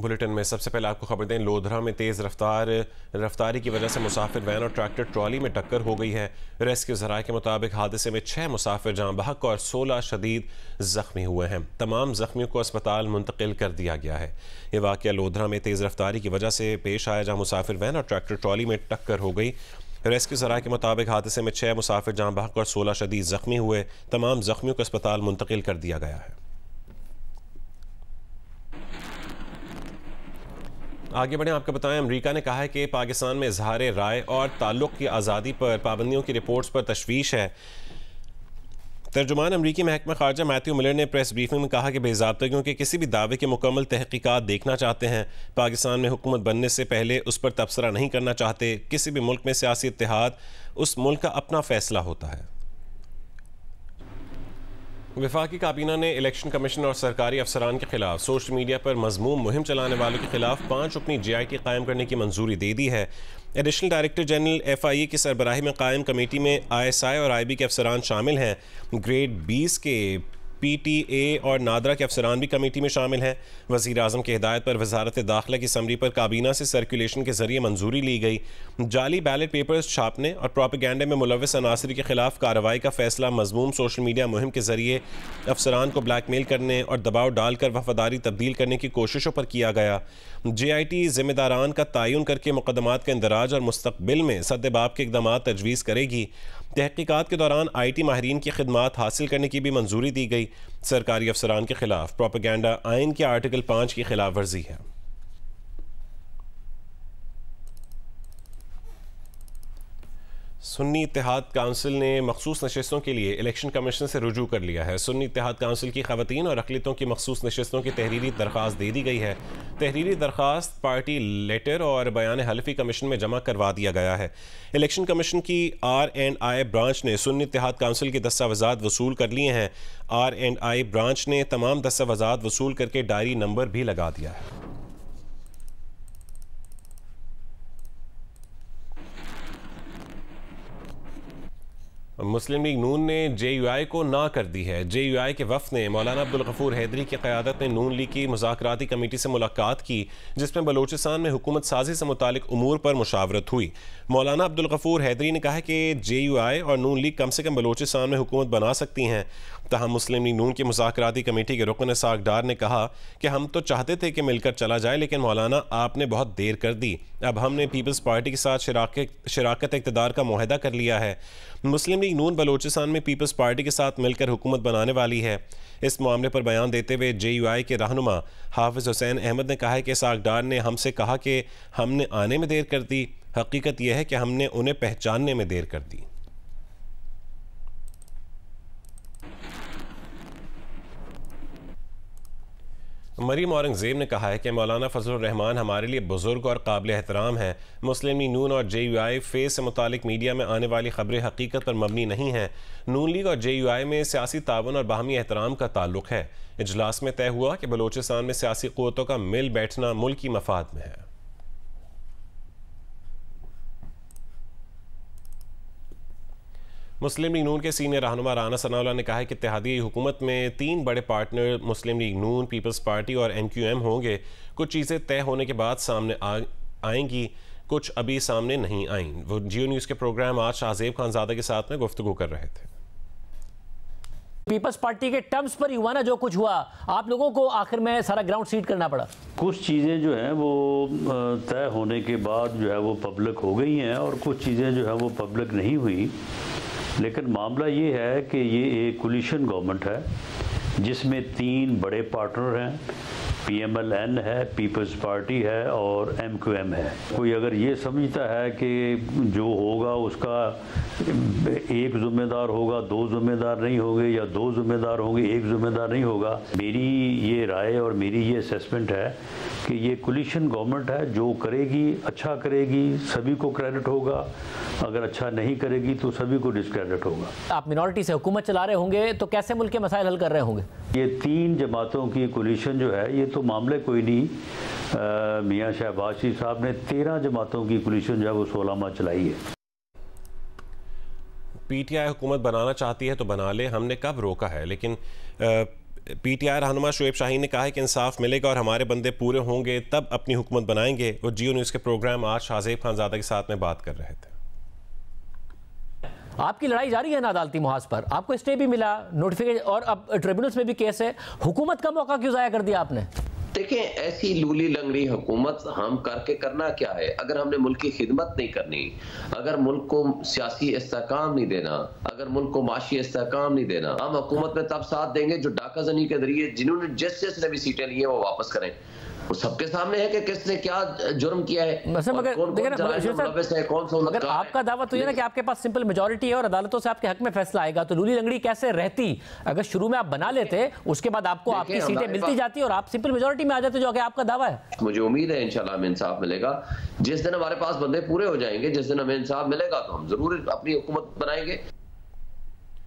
Bulletin में सबसे पहले आपको खबर दें, लोधरा में तेज़ रफ्तारी की वजह से मुसाफिर वैन और ट्रैक्टर ट्रॉली में टक्कर हो गई है। रेस्क्यू ज़राए के मुताबिक हादसे में 6 मुसाफिर जाँ बहक और 16 शदीद ज़ख्मी हुए हैं। तमाम ज़ख्मियों को अस्पताल मुंतकिल कर दिया गया है। ये वाक़या लोधरा में तेज़ रफ्तारी की वजह से पेश आया, जहाँ मुसाफिर वैन और ट्रैक्टर ट्रॉली में टक्कर हो गई। रेस्क्यू ज़राए के मुताबिक हादसे में 6 मुसाफिर जाँ बहक और 16 शदीद ज़ख्मी हुए। तमाम ज़ख्मियों को अस्पताल मुंतकिल कर दिया गया है। आगे बढ़ें, आपको बताएं, अमेरिका ने कहा है कि पाकिस्तान में इजहार राय और ताल्लुक़ की आज़ादी पर पाबंदियों की रिपोर्ट्स पर तशवीश है। तर्जुमान अमरीकी महकमा ख़ारजा मैथ्यू मिलर ने प्रेस ब्रीफिंग में कहा कि बेज़ाब्तगियों के किसी भी दावे की मुकम्मल तहक़ीक़ात देखना चाहते हैं। पाकिस्तान में हुकूमत बनने से पहले उस पर तबसरा नहीं करना चाहते। किसी भी मुल्क में सियासी इत्तेहाद उस मुल्क का अपना फ़ैसला होता है। वफाकी काबीना ने इलेक्शन कमीशन और सरकारी अफसरान के खिलाफ सोशल मीडिया पर मज़मूम मुहिम चलाने वालों के खिलाफ 5 रुकनी JIT कायम करने की मंजूरी दे दी है। एडिशनल डायरेक्टर जनरल FIA की सरबराही में कायम कमेटी में ISI और IB के अफसरान शामिल हैं। ग्रेड 20 के PTA और नादरा के अफसरान भी कमेटी में शामिल हैं। वज़ीर आज़म की हिदायत पर वजारत दाखिला की समरी पर काबीना से सर्कुलेशन के जरिए मंजूरी ली गई। जाली बैलेट पेपर्स छापने और प्रोपेगेंडा में मुलव्वस अनासर के खिलाफ कार्रवाई का फैसला मज़मूम सोशल मीडिया मुहिम के जरिए अफसरान को ब्लैकमेल करने और दबाव डालकर वफादारी तब्दील करने की कोशिशों पर किया गया। JIT ज़िम्मेदारान का तयन करके मुकदमात का इंदराज और मुस्तक़बिल में सद्देबाब के इक़दाम तजवीज़ करेगी। तहक़ीक़ात के दौरान IT माहिरीन की खिदमात हासिल करने की भी मंजूरी दी गई। सरकारी अफसरान के खिलाफ प्रोपेगेंडा आइन के आर्टिकल 5 की खिलाफ वर्जी है। सुन्नी इत्तेहाद काउंसिल ने मखसूस नशस्तों के लिए इलेक्शन कमीशन से रुजू कर लिया है। सुन्नी इत्तेहाद काउंसिल की ख़वातीन और अक़लियतों की मखसूस नशस्तों की तहरीरी दरख्वास्त दे दी गई है। तहरीरी दरख्वास्त पार्टी लेटर और बयान हल्फी कमीशन में जमा करवा दिया गया है। इलेक्शन कमीशन की R&I ब्रांच ने सुन्नी इत्तेहाद काउंसिल के दस्तावेज़ात वसूल कर लिए हैं। R&I ब्रांच ने तमाम दस्तावेज़ात वसूल करके डायरी नंबर भी लगा दिया है। मुस्लिम लीग नून ने JUI को ना कर दी है। JUI के वफ़द ने मौलाना अब्दुल गफूर हैदरी की क़यादत में नून लीग की मुज़ाकराती कमेटी से मुलाकात की, जिसमें बलोचिस्तान में हुकूमत साजी से मुतालिक उमूर पर मुशावरत हुई। मौलाना अब्दुल गफूर हैदरी ने कहा कि JUI और नून लीग कम से कम बलोचिस्तान में हुकूमत बना सकती हैं। तहम मुस्लिम लीग नून की मुज़ाकराती कमेटी के रुकन इसाक डार ने कहा कि हम तो चाहते थे कि मिलकर चला जाए, लेकिन मौलाना आपने बहुत देर कर दी। अब हमने पीपल्स पार्टी के साथ शराकत इक़्तिदार का मुआहदा कर लिया है। मुस्लिम लीग नून बलोचिस्तान में पीपल्स पार्टी के साथ मिलकर हुकूमत बनाने वाली है। इस मामले पर बयान देते हुए JUI के रहनुमा हाफिज़ हुसैन अहमद ने कहा है कि इसाक डार ने हमसे कहा कि हमने आने में देर कर दी। हकीकत यह है कि हमने उन्हें पहचानने में देर कर दी। मरीम औरंगज़ेब ने कहा है कि मौलाना फजलुर रहमान हमारे लिए बुजुर्ग और काबिल एहतराम है। मुस्लिम लीग नून और JUI फेस से मुतालिक मीडिया में आने वाली खबरें हकीकत पर मबनी नहीं हैं। नून लीग और JUI में सियासी ताउन और बाहमी एहतराम का ताल्लुक है। इजलास में तय हुआ कि बलोचिस्तान में सियासी क़ुव्वतों का मिल बैठना मुल्की मफाद में है। मुस्लिम लीग नून के सीनियर रहनुमा राना सनाउल्लाह ने कहा है कि इत्तेहादी हुकूमत में 3 बड़े पार्टनर मुस्लिम लीग नून, पीपल्स पार्टी और MQM होंगे। कुछ चीज़ें तय होने के बाद सामने आएंगी, कुछ अभी सामने नहीं आईं। वो जियो न्यूज़ के प्रोग्राम आज शाहजेब खानज़ादा के साथ में गुफ्तगू कर रहे थे। पीपल्स पार्टी के टर्म्स पर ही हुआ ना जो कुछ हुआ, आप लोगों को आखिर में सारा ग्राउंड सीट करना पड़ा। कुछ चीज़ें जो हैं वो तय होने के बाद जो है वो पब्लिक हो गई हैं और कुछ चीज़ें जो है वो पब्लिक नहीं हुई। लेकिन मामला ये है कि ये एक कोलिशन गवर्नमेंट है जिसमें 3 बड़े पार्टनर हैं। PMLN है, पीपल्स पार्टी है और MQM है। कोई अगर ये समझता है कि जो होगा उसका एक ज़िम्मेदार होगा, 2 ज़िम्मेदार नहीं होंगे, या 2 ज़िम्मेदार होंगे, एक ज़िम्मेदार नहीं होगा, मेरी ये राय और मेरी ये असेसमेंट है कि ये कोलिशन गवर्नमेंट है। जो करेगी अच्छा करेगी, सभी को क्रेडिट होगा। अगर अच्छा नहीं करेगी तो सभी को डिसक्रेडिट होगा। आप मिनॉरिटी से हुकूमत चला रहे होंगे तो कैसे मुल्क के मसाइल हल कर रहे होंगे? ये 3 जमातों की कोलिशन जो है ये तो मामले कोई नहीं। मियाँ शहबाज शरीफ साहब ने 13 जमातों की कोलिशन जो है वो 16 माह चलाई है। PTI हुकूमत बनाना चाहती है तो बना ले, हमने कब रोका है। लेकिन PTI रहनुमा शुएब शाहीन ने कहा है कि इंसाफ मिलेगा और हमारे बंदे पूरे होंगे तब अपनी हुकूमत बनाएंगे। वो जियो न्यूज़ के प्रोग्राम आज शाहजेब खानजादा के साथ में बात कर रहे थे। आपकी लड़ाई जारी है ना अदालती मुहाज पर, आपको स्टे भी मिला, नोटिफिकेशन, और अब ट्रिब्यूनल्स में भी केस है। हुकूमत का मौका क्यों जाया कर दिया आपने? देखें, ऐसी लूली लंगड़ी हुकूमत हम करके करना क्या है? अगर हमने मुल्क की खिदमत नहीं करनी, अगर मुल्क को सियासी इस्तेहकाम नहीं देना, अगर मुल्क को माशी इस्तेहकाम नहीं देना, हम हुकूमत में तब साथ देंगे जो डाका जनी के जरिए जिन्होंने जिसने भी सीटें ली हैं वो वापस करें। वो सबके सामने है कि किसने क्या जुर्म किया है, मगर आपका दावा तो ये ना कि आपके पास सिंपल मेजॉरिटी है और अदालतों से आपके हक में फैसला आएगा, तो लूली लंगड़ी कैसे रहती? अगर शुरू में आप बना लेते, उसके बाद आपको आपकी सीटें मिलती जाती और आप सिंपल मेजॉरिटी में आ जाते, जो आगे आपका दावा है। मुझे उम्मीद है इंशाल्लाह हमें इंसाफ मिलेगा। जिस दिन हमारे पास बंदे पूरे हो जाएंगे, जिस दिन हमें इंसाफ मिलेगा तो हम जरूर अपनी हुकूमत बनाएंगे।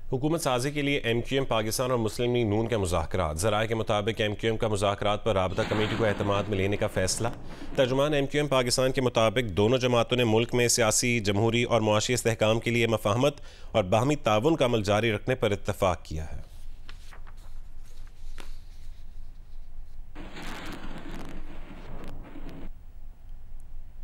हुकूमत साजी के लिए MQM पाकिस्तान और मुस्लिम लीग नून के मुज़ाकरात। ज़राए के मुताबिक MQM का मुज़ाकरात पर राबता कमेटी को एतमाद में लेने का फैसला। तर्जुमान MQM पाकिस्तान के मुताबिक दोनों जमातों ने मुल्क में सियासी, जमहूरी और मुआशी इस्तेहकाम के लिए मफाहमत और बाहमी ताउन का अमल जारी रखने पर इत्तफाक किया है।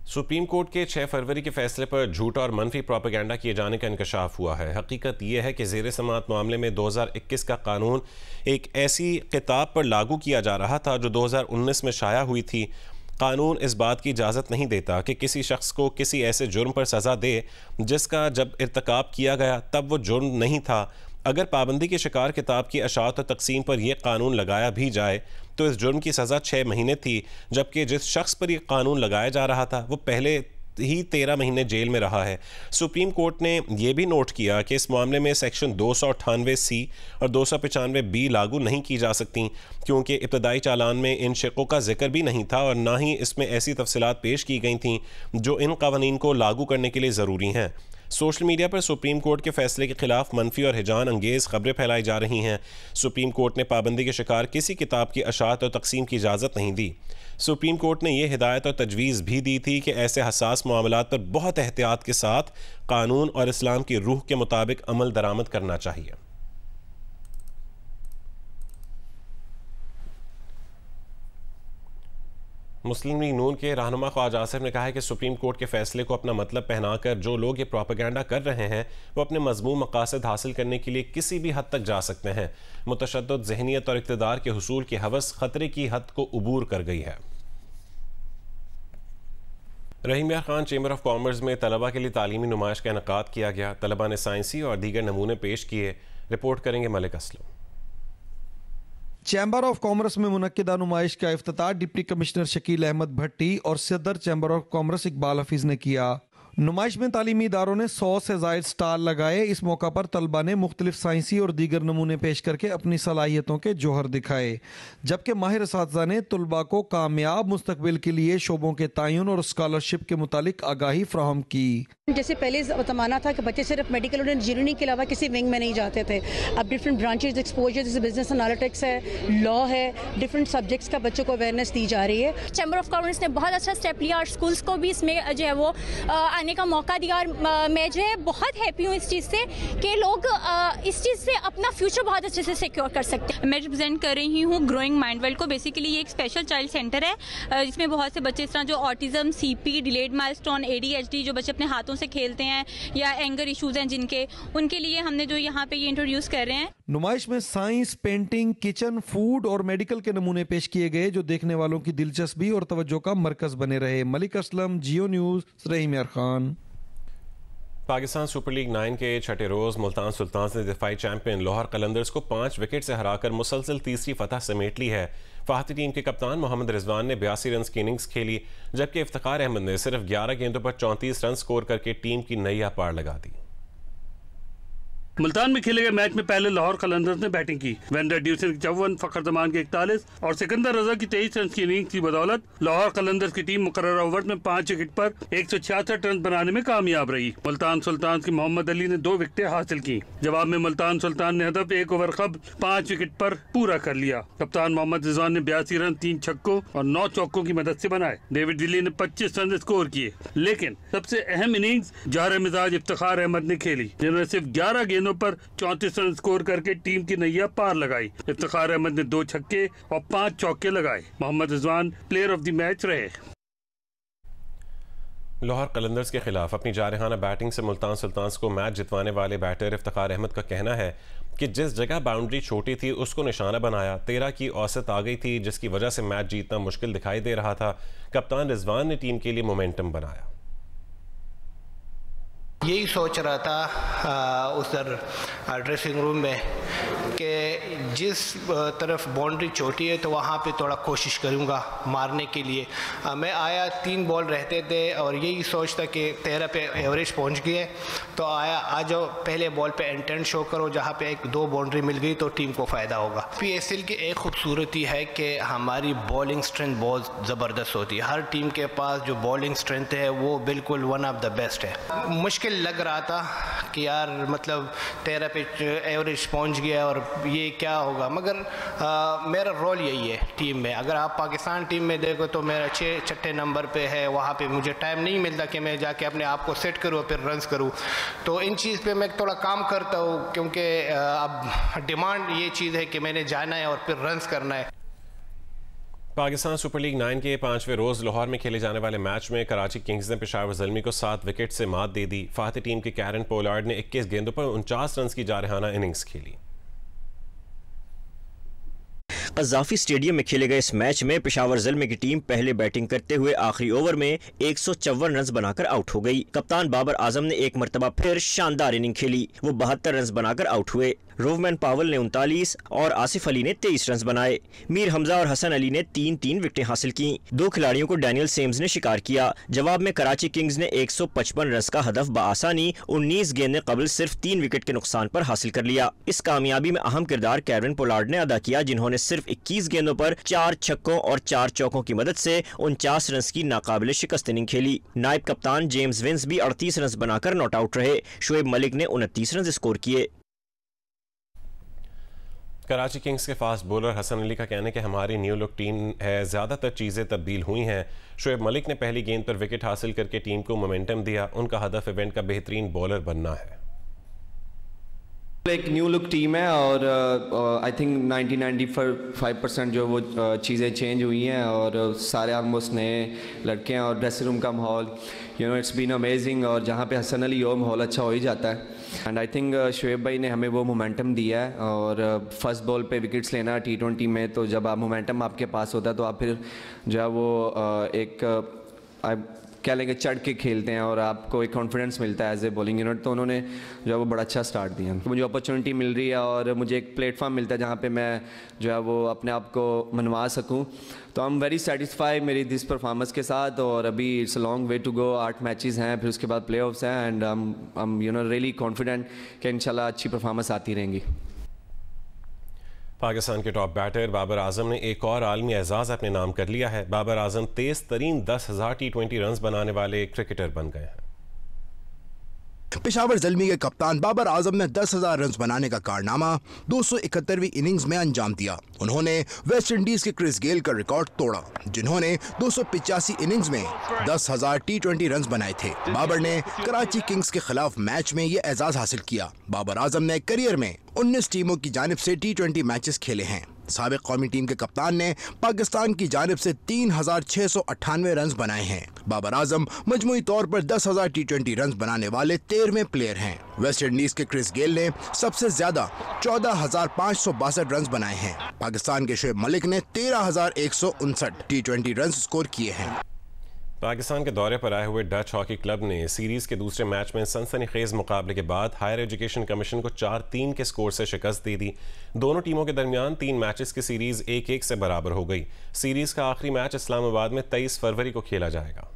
सुप्रीम कोर्ट के 6 फरवरी के फैसले पर झूठा और मनफी प्रोपेगेंडा किए जाने का इंकशाफ हुआ है। हकीकत यह है कि ज़ेर समात मामले में 2021 का कानून एक ऐसी किताब पर लागू किया जा रहा था जो 2019 में शाया हुई थी। कानून इस बात की इजाज़त नहीं देता कि किसी शख्स को किसी ऐसे जुर्म पर सज़ा दे जिसका जब इर्तकाब किया गया तब वो जुर्म नहीं था। अगर पाबंदी के शिकार किताब की अशात और तकसीम पर यह कानून लगाया भी जाए तो इस जुर्म की सज़ा 6 महीने थी, जबकि जिस शख्स पर यह कानून लगाया जा रहा था वो पहले ही 13 महीने जेल में रहा है। सुप्रीम कोर्ट ने यह भी नोट किया कि इस मामले में सेक्शन 298C और 295B लागू नहीं की जा सकती, क्योंकि इब्तदाई चालान में इन शिकों का जिक्र भी नहीं था और ना ही इसमें ऐसी तफसीलात पेश की गई थीं जो इन कवानीन को लागू करने के लिए ज़रूरी हैं। सोशल मीडिया पर सुप्रीम कोर्ट के फैसले के खिलाफ मनफी और हिजान अंगेज़ खबरें फैलाई जा रही हैं। सुप्रीम कोर्ट ने पाबंदी के शिकार किसी किताब की अशात और तकसीम की इजाज़त नहीं दी। सुप्रीम कोर्ट ने यह हिदायत और तजवीज़ भी दी थी कि ऐसे हसास मामलात पर बहुत एहतियात के साथ कानून और इस्लाम की रूह के मुताबिक अमल दरामद करना चाहिए। मुस्लिम लीग नून के रहनुमा ख्वाजा आसिफ ने कहा है कि सुप्रीम कोर्ट के फैसले को अपना मतलब पहनाकर जो लोग ये प्रोपेगेंडा कर रहे हैं वो अपने मजमूम मकासद हासिल करने के लिए किसी भी हद तक जा सकते हैं। मुतशद्दिद ज़हनियत और इक़्तिदार के हुसूल की हवस खतरे की हद को उबूर कर गई है। रहीम यार खान चैम्बर ऑफ कॉमर्स में तलबा के लिए तालीमी नुमाइश का इनेकाद किया गया। तलबा ने साइंसी और दीगर नमूने पेश किए। रिपोर्ट करेंगे Malik Aslam. Chamber of commerce में मुनक्किदा नुमाइश का इफ्तिताह डिप्टी कमिश्नर शकील अहमद भट्टी और सदर chamber of commerce Iqbal Hafeez ने किया। नुमाइश में तालीमी इदारों ने 100 से ज़ायद स्टॉल लगाए। इस मौका पर तलबा ने मुख्तलिफ साइंसी और दीगर नमूने पेश करके अपनी सलाहियतों के जौहर दिखाए, जबकि माहिर असातिज़ा ने तलबा को कामयाब मुस्तकबिल के लिए शोबों के तयन और स्कॉलरशिप के मुतालिक आगाही फ्राहम की। जैसे पहले ज़माना था कि बच्चे सिर्फ मेडिकल और इंजीनियरिंग के अलावा किसी विंग में नहीं जाते थे। अब डिफरेंट ब्रांचेज एक्सपोजर, जैसे बिजनेस एनालिटिक्स है, लॉ है, डिफरेंट सब्जेक्ट्स का बच्चों को अवेयरनेस दी जा रही है। चैम्बर ऑफ कॉमर्स ने बहुत अच्छा स्टेप लिया और स्कूल्स को भी इसमें जो है वो आने का मौका दिया और मैं जो है बहुत हैप्पी हूँ इस चीज़ से कि लोग इस चीज़ से अपना फ्यूचर बहुत अच्छे से सिक्योर कर सकते हैं। मैं रिप्रेजेंट कर रही हूँ ग्रोइंग माइंड वर्ल्ड को। बेसिकली ये एक स्पेशल चाइल्ड सेंटर है जिसमें बहुत से बच्चे इस तरह जो autism, CP, delayed milestone, ADHD जो बच्चे अपने हाथों से खेलते हैं या एंगर इश्यूज हैं जिनके, उनके लिए हमने जो यहाँ पे ये इंट्रोड्यूस कर रहे हैं। नुमाइश में साइंस, पेंटिंग, किचन, फूड और मेडिकल के नमूने पेश किए गए जो देखने वालों की दिलचस्पी और तवज्जो का मरकज बने रहे। मलिक असलम, जियो न्यूज़, रहीम यार खान। पाकिस्तान सुपर लीग 9 के छठे रोज़ मुल्तान सुल्तान्स ने दिफाई चैंपियन लाहौर कलंदर्स को 5 विकेट से हराकर मुसलसल तीसरी फतह समेट ली है। फाहती टीम के कप्तान मोहम्मद रिजवान ने 82 रन की इनिंग्स खेली, जबकि इफ्तिखार अहमद ने सिर्फ 11 गेंदों पर 34 रन स्कोर करके टीम की नैया पार लगा दी। मुल्तान में खेले गए मैच में पहले लाहौर कलंदर्स ने बैटिंग की। वेंडर ड्यूसन 54, फखर जमान के 41 और सिकंदर रजा की 23 रन की इनिंग्स की बदौलत लाहौर कलंदर्स की टीम मुकर्रर ओवर में 5 विकेट पर 166 रन बनाने में कामयाब रही। मुल्तान सुल्तान की मोहम्मद अली ने 2 विकेटें हासिल की। जवाब में मुल्तान सुल्तान ने हदफ 1 ओवर कब्ल 5 विकेट पर पूरा कर लिया। कप्तान मोहम्मद रिजवान ने 82 रन 3 छक्कों और 9 चौकों की मदद से बनाए। डेविड विली ने 25 रन स्कोर किए, लेकिन सबसे अहम इनिंग्स जहर मिजाज इफ्तिखार अहमद ने खेली, जिन्होंने सिर्फ 11 गेंदों गेंदों पर 34 रन स्कोर करके टीम की नैया पार लगाई। इफ्तिखार अहमद ने 2 छक्के और 5 चौके लगाए। Mohammad Rizwan player of the match रहे। लाहौर कलंदर्स के खिलाफ अपनी जारहाना बैटिंग से मुल्तान सुल्तान्स को मैच जितवाने वाले बैटर इफ्तिखार अहमद का कहना है कि जिस जगह बाउंड्री छोटी थी उसको निशाना बनाया, 13 की औसत आ गई थी जिसकी वजह से मैच जीतना मुश्किल दिखाई दे रहा था। कप्तान रिजवान ने टीम के लिए मोमेंटम बनाया। यही सोच रहा था उधर ड्रेसिंग रूम में कि जिस तरफ बाउंड्री छोटी है तो वहाँ पे थोड़ा कोशिश करूँगा मारने के लिए। मैं आया 3 बॉल रहते थे और यही सोचता कि 13 पे एवरेज पहुँच गए तो आया आ जाओ पहले बॉल पे इंटेंट शो करो, जहाँ पे 1-2 बाउंड्री मिल गई तो टीम को फ़ायदा होगा। PSL की एक खूबसूरती है कि हमारी बॉलिंग स्ट्रेंथ बहुत ज़बरदस्त होती है। हर टीम के पास जो बॉलिंग स्ट्रेंथ है वो बिल्कुल वन ऑफ द बेस्ट है। मुश्किल लग रहा था कि यार मतलब 13 पे एवरेज पहुंच गया और ये क्या होगा, मगर मेरा रोल यही है टीम में। अगर आप पाकिस्तान टीम में देखो तो मेरा 6 नंबर पे है, वहाँ पे मुझे टाइम नहीं मिलता कि मैं जाके अपने आप को सेट करूँ फिर रन्स करूँ। तो इन चीज़ पे मैं थोड़ा काम करता हूँ क्योंकि अब डिमांड ये चीज़ है कि मैंने जाना है और फिर रन्स करना है। पाकिस्तान सुपर लीग 9 के 5वें रोज़ लाहौर में खेले जाने वाले मैच में कराची किंग्स ने पेशावर ज़ल्मी को 7 विकेट से मात दे दी। फातिह टीम के कैरन पोलार्ड ने 21 गेंदों पर 49 रन की जारहाना इनिंग्स खेली। कज़ाफ़ी स्टेडियम में खेले गए इस मैच में पेशावर ज़ल्मी की टीम पहले बैटिंग करते हुए आखिरी ओवर में 154 रन बनाकर आउट हो गई। कप्तान बाबर आजम ने एक मरतबा फिर शानदार इनिंग खेली। वो 72 रन बनाकर आउट हुए। रोवमैन पावल ने 39 और आसिफ अली ने 23 रन बनाए। मीर हमजा और हसन अली ने 3-3 विकेटें हासिल की। 2 खिलाड़ियों को डैनियल सेम्स ने शिकार किया। जवाब में कराची किंग्स ने 155 रन का हदफ बआसानी 19 गेंदें कबल सिर्फ 3 विकेट के नुकसान पर हासिल कर लिया। इस कामयाबी में अहम किरदार कैरन पोलार्ड ने अदा किया, जिन्होंने सिर्फ 21 गेंदों पर 4 छक्कों और 4 चौकों की मदद से 49 रन की नाकाबिले शिकस्त इनिंग खेली। नायब कप्तान जेम्स विंस भी 38 रन बनाकर नॉट आउट रहे। शोएब मलिक ने 29 रन स्कोर किए। कराची किंग्स के फास्ट बॉलर हसन अली का कहना है कि हमारी न्यू लुक टीम है, ज़्यादातर चीज़ें तब्दील हुई हैं। शोएब मलिक ने पहली गेंद पर विकेट हासिल करके टीम को मोमेंटम दिया। उनका हदफ इवेंट का बेहतरीन बॉलर बनना है। एक न्यू लुक टीम है और आई थिंक 90-95% जो वो चीज़ें चेंज हुई हैं और सारे ऑलमोस्ट नए लड़के हैं और ड्रेसिंग रूम का माहौल इट्स बीन अमेजिंग। और जहाँ पे हसन अली हो माहौल अच्छा हो ही जाता है। एंड आई थिंक शोएब भाई ने हमें वो मोमेंटम दिया है और फर्स्ट बॉल पे विकेट्स लेना T20 में, तो जब आप मोमेंटम आपके पास होता है तो आप फिर जो है वो एक क्या लेंगे चढ़ के खेलते हैं और आपको एक कॉन्फिडेंस मिलता है एज ए बॉलिंग यूनिट। तो उन्होंने जो है वो बड़ा अच्छा स्टार्ट दिया। मुझे अपॉर्चुनिटी मिल रही है और मुझे एक प्लेटफॉर्म मिलता है जहाँ पे मैं जो है वो अपने आप को मनवा सकूँ। तो आई एम वेरी सेटिस्फाइड मेरी दिस परफॉर्मेंस के साथ। और अभी it's a long way to go, 8 matches हैं, फिर उसके बाद प्ले ऑफ्स हैं and I am really confident कि इंशाल्लाह अच्छी परफॉर्मेंस आती रहेंगी। पाकिस्तान के टॉप बैटर बाबर आजम ने एक और आलमी एजाज़ अपने नाम कर लिया है। बाबर आजम तेज़ तरीन 10,000 T20 रन बनाने वाले क्रिकेटर बन गए हैं। पेशावर ज़ल्मी के कप्तान बाबर आजम ने 10,000 रन बनाने का कारनामा 271वीं इनिंग्स में अंजाम दिया। उन्होंने वेस्ट इंडीज के क्रिस गेल का रिकॉर्ड तोड़ा, जिन्होंने 285 इनिंग्स में 10,000 T20 रन बनाए थे। बाबर ने कराची किंग्स के खिलाफ मैच में ये एजाज हासिल किया। बाबर आजम ने करियर में 19 टीमों की जानिब से T20 मैचेस खेले हैं। साबिक कौमी टीम के कप्तान ने पाकिस्तान की जानिब से 3,698 रन बनाए हैं। बाबर आजम मजमूई तौर पर 10,000 T20 रन बनाने वाले 13वें प्लेयर हैं। वेस्ट इंडीज के क्रिस गेल ने सबसे ज्यादा 14,562 रन बनाए हैं। पाकिस्तान के शोएब मलिक ने 13,159 T20 रन स्कोर किए हैं। पाकिस्तान के दौरे पर आए हुए डच हॉकी क्लब ने सीरीज के दूसरे मैच में सनसनीखेज मुकाबले के बाद हायर एजुकेशन कमीशन को 4-3 के स्कोर से शिकस्त दे दी। दोनों टीमों के दरमियान 3 मैचेस की सीरीज 1-1 से बराबर हो गई। सीरीज का आखिरी मैच इस्लामाबाद में 23 फरवरी को खेला जाएगा।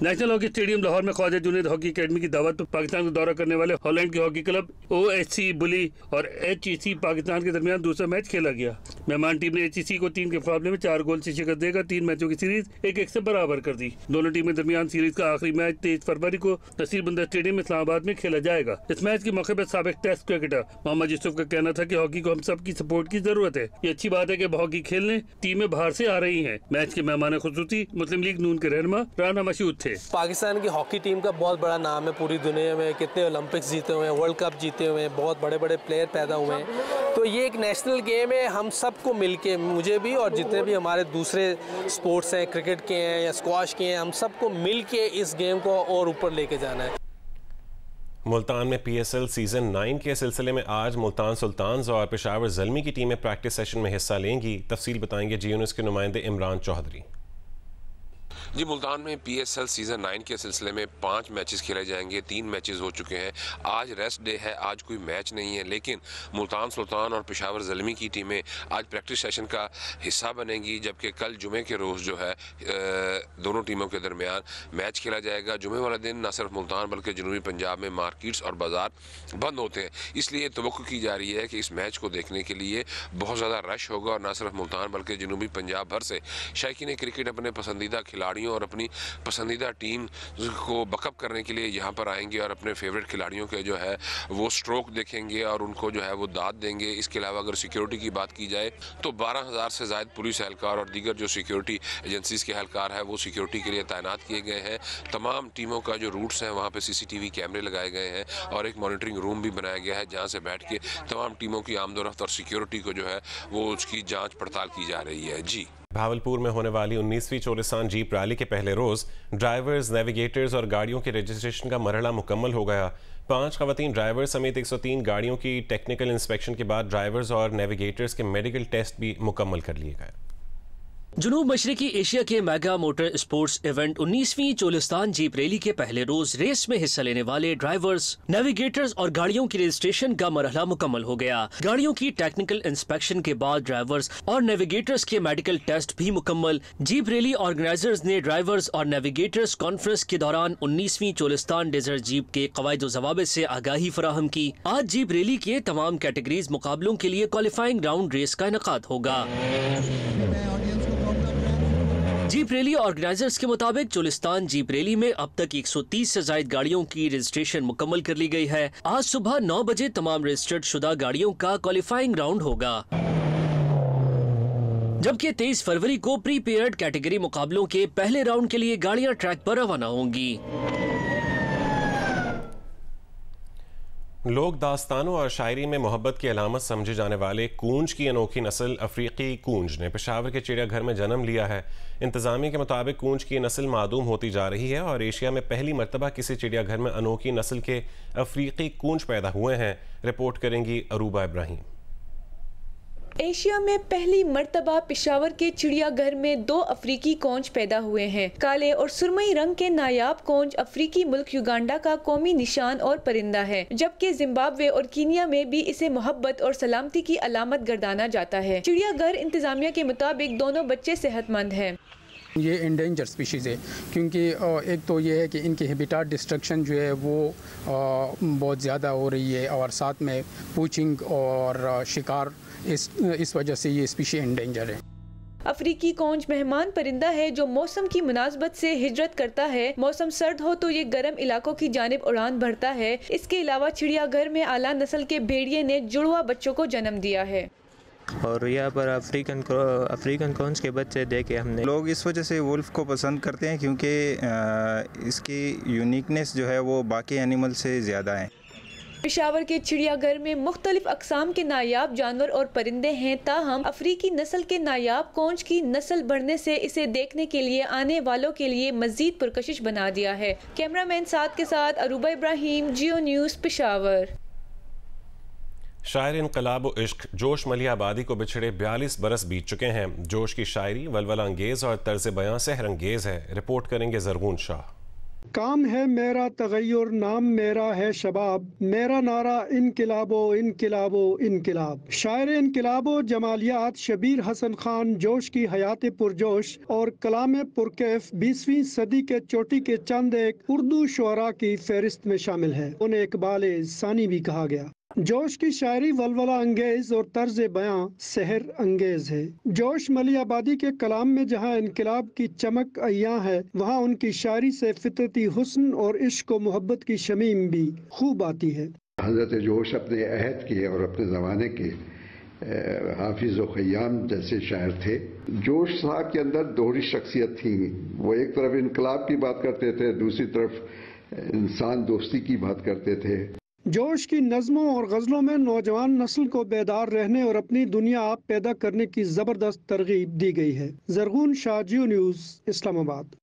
नेशनल हॉकी स्टेडियम लाहौर में ख्वाजा जुनैद हॉकी अकेडमी की दावत पर पाकिस्तान का दौरा करने वाले हॉलैंड के हॉकी क्लब OHC बुली और HEC पाकिस्तान के दरमियान दूसरा मैच खेला गया। मेहमान टीम ने HEC को 3 के मुकाबले में 4 गोल से शिकस्त देकर 3 मैचों की सीरीज 1-1 से बराबर कर दी। दोनों टीमों के दरमियान सीरीज का आखिरी मैच 23 फरवरी को नसीर बंदर स्टेडियम इस्लामाबाद में खेला जाएगा। इस मैच के मौके पर साबिक टेस्ट क्रिकेटर मोहम्मद यूसुफ का कहना था कि हॉकी को हम सब की सपोर्ट की जरूरत है। ये अच्छी बात है कि हॉकी खेलने टीमें बाहर से आ रही हैं। मैच के मेहमान खुसूसी मुस्लिम लीग नून के रहनुमा राना मशहूद थे। पाकिस्तान की हॉकी टीम का बहुत बड़ा नाम है पूरी दुनिया में, कितने ओलंपिक्स जीते हुए हैं, वर्ल्ड कप जीते हुए हैं, बहुत बड़े बड़े प्लेयर पैदा हुए हैं। तो ये एक नेशनल गेम है, हम सबको मिलके, मुझे भी और जितने भी हमारे दूसरे स्पोर्ट्स हैं, क्रिकेट के हैं या स्क्वाश के हैं, हम सबको मिलके इस गेम को और ऊपर लेके जाना है। मुल्तान में PSL सीजन 9 के सिलसिले में आज मुल्तान सुल्तान्स और पेशावर ज़ल्मी की टीमें प्रैक्टिस सेशन में हिस्सा लेंगी। तफसील बताएंगे जी न्यूज़ के नुमाइंदे इमरान चौधरी। जी, मुल्तान में PSL सीज़न 9 के सिलसिले में 5 मैचेस खेले जाएंगे। 3 मैचेस हो चुके हैं, आज रेस्ट डे है, आज कोई मैच नहीं है, लेकिन मुल्तान सुल्तान और पेशावर ज़ल्मी की टीमें आज प्रैक्टिस सेशन का हिस्सा बनेंगी, जबकि कल जुमे के रोज़ जो है दोनों टीमों के दरमियान मैच खेला जाएगा। जुमे वाला दिन न सिर्फ मुल्तान बल्कि जनूबी पंजाब में मार्केट्स और बाज़ार बंद होते हैं, इसलिए तवक्को की जा रही है कि इस मैच को देखने के लिए बहुत ज़्यादा रश होगा और न सिर्फ मुल्तान बल्कि जनूबी पंजाब भर से शायकीन क्रिकेट अपने पसंदीदा खिलाड़ियों और अपनी पसंदीदा टीम को बकअप करने के लिए यहाँ पर आएंगे और अपने फेवरेट खिलाड़ियों के जो है वो स्ट्रोक देखेंगे और उनको जो है वो दाद देंगे। इसके अलावा अगर सिक्योरिटी की बात की जाए तो 12,000 से ज़ायद पुलिस एहलकार और दीगर जो सिक्योरिटी एजेंसीज के एहलकार है वो सिक्योरिटी के लिए तैनात किए गए हैं। तमाम टीमों का जो रूट्स हैं वहाँ पर CCTV कैमरे लगाए गए हैं और एक मॉनिटरिंग रूम भी बनाया गया है जहाँ से बैठ के तमाम टीमों की आमदोरफ्त और सिक्योरिटी को जो है वो उसकी जाँच पड़ताल की जा रही है। जी, भावलपुर में होने वाली 19वीं चोलिस्तान जीप रैली के पहले रोज़ ड्राइवर्स, नेविगेटर्स और गाड़ियों के रजिस्ट्रेशन का मरहला मुकम्मल हो गया। 5 खवातीन ड्राइवर्स समेत 103 गाड़ियों की टेक्निकल इंस्पेक्शन के बाद ड्राइवर्स और नेविगेटर्स के मेडिकल टेस्ट भी मुकम्मल कर लिए गए। जनूब मशरकी एशिया के मेगा मोटर स्पोर्ट्स इवेंट 19वीं चोलिस्तान जीप रैली के पहले रोज रेस में हिस्सा लेने वाले ड्राइवर्स, नेविगेटर्स और गाड़ियों की रजिस्ट्रेशन का मरहला मुकम्मल हो गया। गाड़ियों की टेक्निकल इंस्पेक्शन के बाद ड्राइवर्स और नेविगेटर्स के मेडिकल टेस्ट भी मुकम्मल। जीप रैली ऑर्गेनाइजर्स ने ड्राइवर्स और नेविगेटर्स कॉन्फ्रेंस के दौरान 19वीं चोलिस्तान डेजर्ट जीप के कवायद व ज़वाबित से आगाही फराहम की। आज जीप रैली के तमाम कैटेगरीज मुकाबलों के लिए क्वालिफाइंग राउंड रेस का इनेकाद होगा। जीप रैली ऑर्गेनाइजर्स के मुताबिक चोलिस्तान जीप रैली में अब तक 130 से ज्यादा गाड़ियों की रजिस्ट्रेशन मुकम्मल कर ली गई है। आज सुबह 9 बजे तमाम रजिस्टर्ड शुदा गाड़ियों का क्वालिफाइंग राउंड होगा, जबकि 23 फरवरी को प्री पीरियड कैटेगरी मुकाबलों के पहले राउंड के लिए गाड़ियां ट्रैक पर रवाना होंगी। लोक दास्तानों और शायरी में मोहब्बत की अलामत समझे जाने वाले कूंज की अनोखी नस्ल अफ्रीकी कूंज ने पेशावर के चिड़ियाघर में जन्म लिया है। इंतजामिया के मुताबिक कूंज की नस्ल मादूम होती जा रही है और एशिया में पहली मरतबा किसी चिड़ियाघर में अनोखी नस्ल के अफ्रीकी कूंज पैदा हुए हैं। रिपोर्ट करेंगी अरूबा इब्राहिम। एशिया में पहली मर्तबा पेशावर के चिड़ियाघर में 2 अफ्रीकी कौंज पैदा हुए हैं। काले और सुरमई रंग के नायाब कौंज अफ्रीकी मुल्क युगांडा का कौमी निशान और परिंदा है, जबकि जिम्बाब्वे और कीनिया में भी इसे मोहब्बत और सलामती की अलामत गर्दाना जाता है। चिड़ियाघर इंतजामिया के मुताबिक दोनों बच्चे सेहतमंद हैं। ये इंडेंजर स्पीशीज़ है क्योंकि एक तो ये है कि इनकी हैबिटेट डिस्ट्रक्शन जो है वो बहुत ज़्यादा हो रही है और साथ में पूचिंग और शिकार, इस वजह से ये स्पीशी इंडेंजर है। अफ्रीकी कौंज मेहमान परिंदा है जो मौसम की मुनासबत से हिजरत करता है। मौसम सर्द हो तो ये गर्म इलाकों की जानिब उड़ान भरता है। इसके अलावा चिड़ियाघर में आला नस्ल के भेड़िए ने जुड़वा बच्चों को जन्म दिया है। और यहाँ पर अफ्रीकन कौंज के बच्चे देखे हमने। लोग इस वजह से वुल्फ को पसंद करते हैं क्योंकि इसकी यूनिकनेस जो है वो बाकी एनिमल से ज़्यादा है। पेशावर के चिड़ियाघर में मुख्तलिफ अक़साम के नायाब जानवर और परिंदे हैं, ताहम अफ्रीकी नस्ल के नायाब कौंज की नस्ल बढ़ने से इसे देखने के लिए आने वालों के लिए मजीद पुरकशिश बना दिया है। कैमरामैन साद के साथ अरूबा इब्राहिम, जियो न्यूज़, पेशावर। शायर इनकलाब व इश्क जोश मलिया आबादी को बिछड़े 42 बरस बीत चुके हैं। जोश की शायरी वलवला अंगेज और तर्ज बयां सहर अंगेज है। रिपोर्ट करेंगे जरगून शाह। काम है मेरा तगय्युर, नाम मेरा है शबाब, मेरा नारा इनकिलाबो इनकिलाबो इनकिलाब। शायर इनकिलाबो जमालियात शबीर हसन खान जोश की हयात पुरजोश और कलाम पुरकैफ 20वीं सदी के चोटी के चंद एक उर्दू शुअरा की फहरिस्त में शामिल है। उन्हें इकबाल सानी भी कहा गया। जोश की शायरी वलवला अंगेज और तर्ज बयां सहर अंगेज है। जोश मली आबादी के कलाम में जहां इनकलाब की चमक अय्यां है, वहां उनकी शायरी से फितरती हुस्न और इश्क व मोहब्बत की शमीम भी खूब आती है। हजरत जोश अपने अहद के और अपने ज़माने के हाफिज खयाम जैसे शायर थे। जोश साहब के अंदर दोहरी शख्सियत थी। वो एक तरफ इनकलाब की बात करते थे, दूसरी तरफ इंसान दोस्ती की बात करते थे। जोश की नज़मों और गज़लों में नौजवान नस्ल को बेदार रहने और अपनी दुनिया आप पैदा करने की जबरदस्त तरगीब दी गई है। ज़रगून शाह, जियो न्यूज़, इस्लामाबाद।